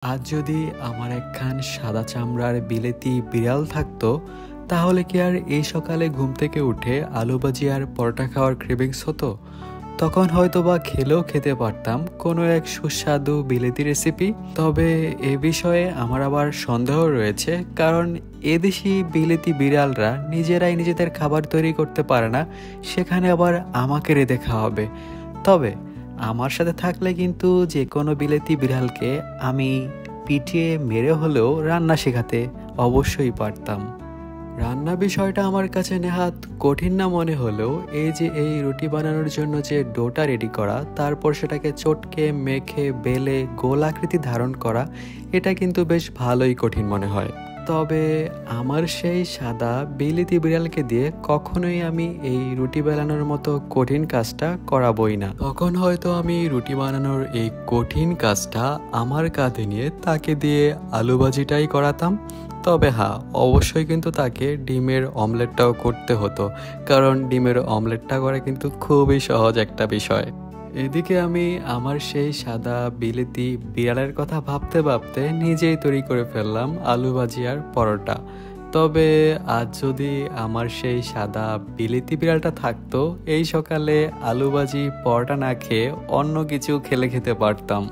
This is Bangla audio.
আজ যদি আমার একখান সাদা চামড়ার বিলেতি বিড়াল থাকতো, তাহলে কি আর এই সকালে ঘুম থেকে উঠে আলু ভাজি আর পরোটা খাওয়ার ক্রেভিংস হতো? তখন হয়তোবা খেলেও খেতে পারতাম কোনো এক সুস্বাদু বিলেতি রেসিপি। তবে এ বিষয়ে আমার আবার সন্দেহ রয়েছে, কারণ এদেশি বিলেতি বিড়ালরা নিজেরাই নিজেদের খাবার তৈরি করতে পারে না, সেখানে আবার আমাকে রেঁধে খাওয়াবে। তবে আমার সাথে থাকলে কিন্তু যে কোনো বিলেতি বিড়ালকে আমি পিটিয়ে মেরে হলেও রান্না শেখাতে অবশ্যই পারতাম। রান্না বিষয়টা আমার কাছে নেহাত কঠিন না মনে হলেও এই রুটি বানানোর জন্য যে ডোটা রেডি করা, তারপর সেটাকে চটকে মেখে বেলে গোল আকৃতি ধারণ করা, এটা কিন্তু বেশ ভালোই কঠিন মনে হয়। তবে আমার সেই সাদা বিলেতি বিড়ালকে দিয়ে কখনোই আমি এই রুটি বেলানোর মতো কঠিন কাজটা করাবোই না। তখন হয়তো আমি রুটি বানানোর এই কঠিন কাজটা আমার কাঁধে নিয়ে তাকে দিয়ে আলু ভাজিটাই করাতাম। তবে হ্যাঁ, অবশ্যই কিন্তু তাকে ডিমের অমলেটটাও করতে হতো, কারণ ডিমের অমলেটটা করা কিন্তু খুবই সহজ একটা বিষয়। এদিকে আমি আমার সেই সাদা বিলেতি বিড়ালের কথা ভাবতে ভাবতে নিজেই তৈরি করে ফেললাম আলু ভাজি আর পরোটা। তবে আজ যদি আমার সেই সাদা বিলেতি বিড়ালটা থাকতো, এই সকালে আলু ভাজি পরোটা না খেয়ে অন্য কিছু খেতে পারতাম।